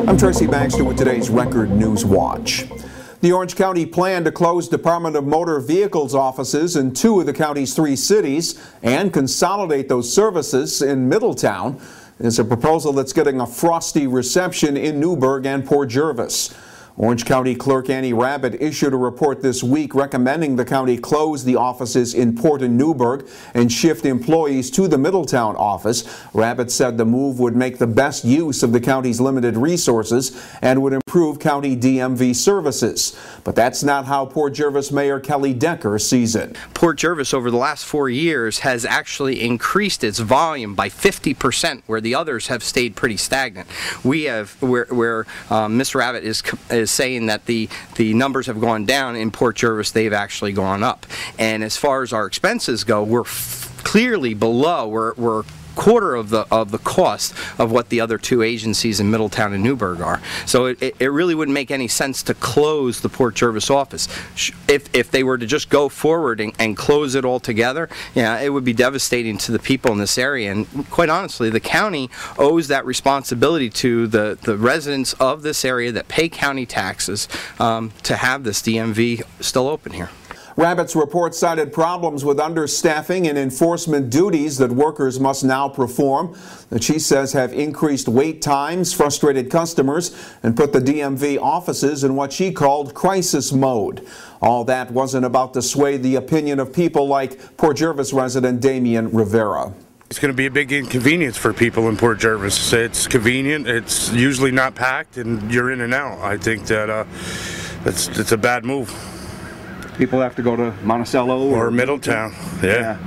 I'm Tracy Baxter with today's Record Newswatch. The Orange County plan to close Department of Motor Vehicles offices in 2 of the county's 3 cities and consolidate those services in Middletown is a proposal that's getting a frosty reception in Newburgh and Port Jervis. Orange County Clerk Annie Rabbitt issued a report this week recommending the county close the offices in Port and Newburgh and shift employees to the Middletown office. Rabbitt said the move would make the best use of the county's limited resources and would improve county DMV services. But that's not how Port Jervis Mayor Kelly Decker sees it. Port Jervis over the last 4 years has actually increased its volume by 50%, where the others have stayed pretty stagnant. We have, where Ms. Rabbitt is saying that the numbers have gone down, in Port Jervis they've actually gone up. And as far as our expenses go, we're clearly below. We're quarter of the cost of what the other 2 agencies in Middletown and Newburgh are. So it really wouldn't make any sense to close the Port Jervis office. If they were to just go forward and close it all together, yeah, it would be devastating to the people in this area. And quite honestly, the county owes that responsibility to the residents of this area that pay county taxes to have this DMV still open here. Rabbitt's report cited problems with understaffing and enforcement duties that workers must now perform that she says have increased wait times, frustrated customers, and put the DMV offices in what she called crisis mode. All that wasn't about to sway the opinion of people like Port Jervis resident Damian Rivera. It's going to be a big inconvenience for people in Port Jervis. It's convenient, it's usually not packed, and you're in and out. I think that it's a bad move. People have to go to Monticello or Middletown. Yeah.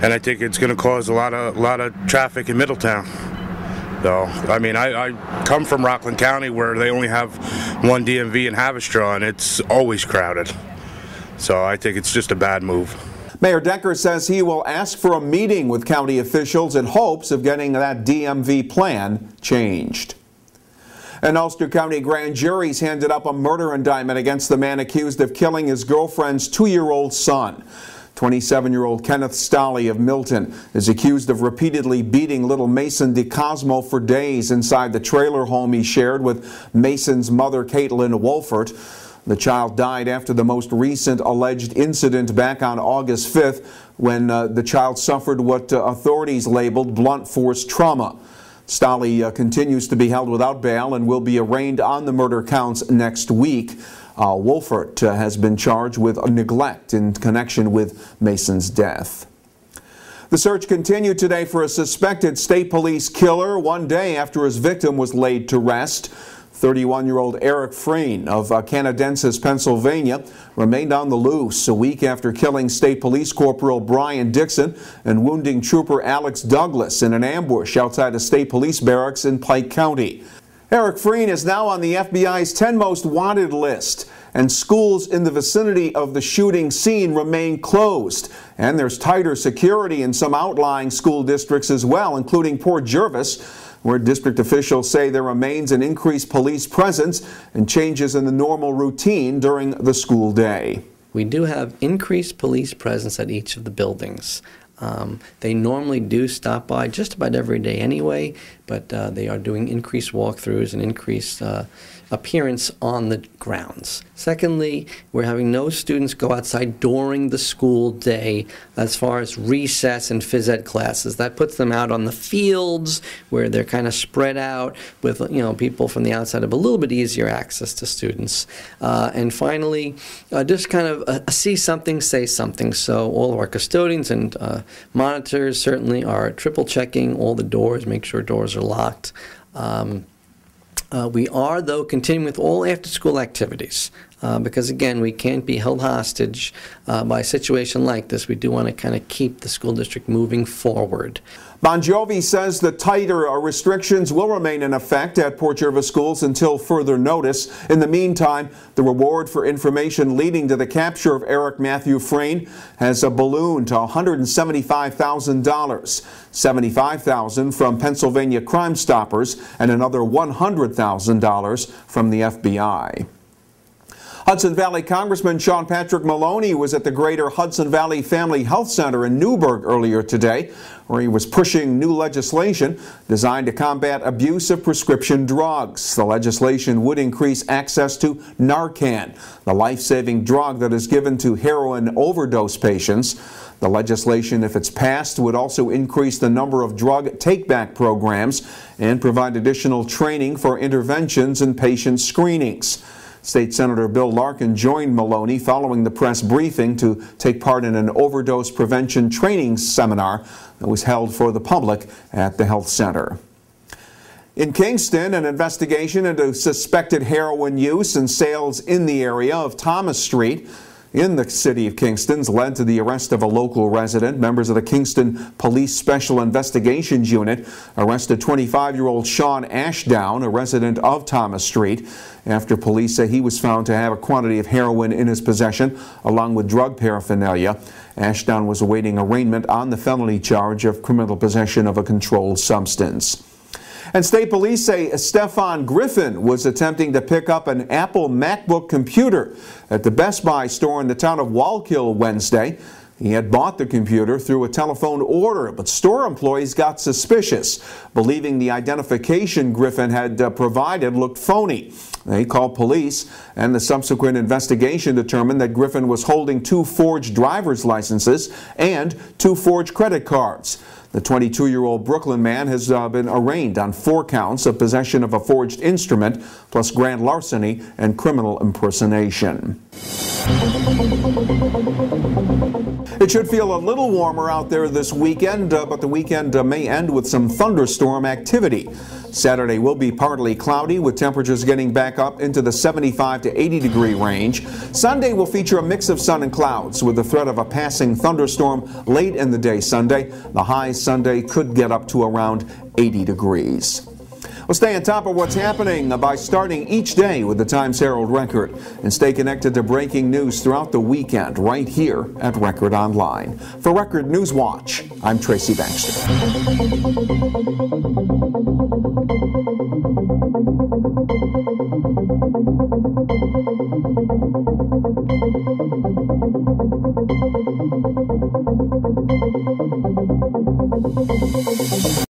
And I think it's going to cause a lot of traffic in Middletown. So, I mean, I come from Rockland County where they only have 1 DMV in Haverstraw, and it's always crowded. So I think it's just a bad move. Mayor Decker says he will ask for a meeting with county officials in hopes of getting that DMV plan changed. An Ulster County Grand Jury's handed up a murder indictment against the man accused of killing his girlfriend's 2-year-old son. 27-year-old Kenneth Stahli of Milton is accused of repeatedly beating little Mason DeCosmo for days inside the trailer home he shared with Mason's mother, Caitlin Wolfert. The child died after the most recent alleged incident back on August 5th when the child suffered what authorities labeled blunt force trauma. Stahli continues to be held without bail and will be arraigned on the murder counts next week. Wolfert has been charged with neglect in connection with Mason's death. The search continued today for a suspected state police killer 1 day after his victim was laid to rest. 31-year-old Eric Frein of Canadensis, Pennsylvania, remained on the loose a week after killing State Police Corporal Brian Dixon and wounding Trooper Alex Douglas in an ambush outside a state police barracks in Pike County. Eric Frein is now on the FBI's 10 most wanted list, and schools in the vicinity of the shooting scene remain closed. And there's tighter security in some outlying school districts as well, including Port Jervis, where district officials say there remains an increased police presence and changes in the normal routine during the school day. We do have increased police presence at each of the buildings. They normally do stop by just about every day anyway, but they are doing increased walkthroughs and increased appearance on the grounds. Secondly, we're having no students go outside during the school day as far as recess and phys ed classes. That puts them out on the fields where they're kind of spread out with, you know, people from the outside have a little bit easier access to students. And finally, just kind of see something, say something. So all of our custodians and monitors certainly are triple checking all the doors, make sure doors are locked. We are, though, continuing with all after-school activities because, again, we can't be held hostage by a situation like this. We do want to kind of keep the school district moving forward. Bon Jovi says the tighter restrictions will remain in effect at Port Jervis schools until further notice. In the meantime, the reward for information leading to the capture of Eric Matthew Frein has ballooned to $175,000, $75,000 from Pennsylvania Crime Stoppers and another $100,000 from the FBI. Hudson Valley Congressman Sean Patrick Maloney was at the Greater Hudson Valley Family Health Center in Newburgh earlier today, where he was pushing new legislation designed to combat abuse of prescription drugs. The legislation would increase access to Narcan, the life-saving drug that is given to heroin overdose patients. The legislation, if it's passed, would also increase the number of drug take-back programs and provide additional training for interventions and patient screenings. State Senator Bill Larkin joined Maloney following the press briefing to take part in an overdose prevention training seminar that was held for the public at the health center. In Kingston, an investigation into suspected heroin use and sales in the area of Thomas Street in the city of Kingston led to the arrest of a local resident. Members of the Kingston Police Special Investigations Unit arrested 25-year-old Sean Ashdown, a resident of Thomas Street, after police say he was found to have a quantity of heroin in his possession, along with drug paraphernalia. Ashdown was awaiting arraignment on the felony charge of criminal possession of a controlled substance. And state police say Stefan Griffin was attempting to pick up an Apple MacBook computer at the Best Buy store in the town of Wallkill Wednesday. He had bought the computer through a telephone order, but store employees got suspicious, believing the identification Griffin had provided looked phony. They called police, and the subsequent investigation determined that Griffin was holding 2 forged driver's licenses and 2 forged credit cards. The 22-year-old Brooklyn man has been arraigned on 4 counts of possession of a forged instrument, plus grand larceny and criminal impersonation. It should feel a little warmer out there this weekend, but the weekend may end with some thunderstorm activity. Saturday will be partly cloudy, with temperatures getting back up into the 75 to 80 degree range. Sunday will feature a mix of sun and clouds, with the threat of a passing thunderstorm late in the day Sunday. The high Sunday could get up to around 80 degrees. Well, stay on top of what's happening by starting each day with the Times-Herald Record, and stay connected to breaking news throughout the weekend right here at Record Online. For Record Newswatch, I'm Tracy Baxter.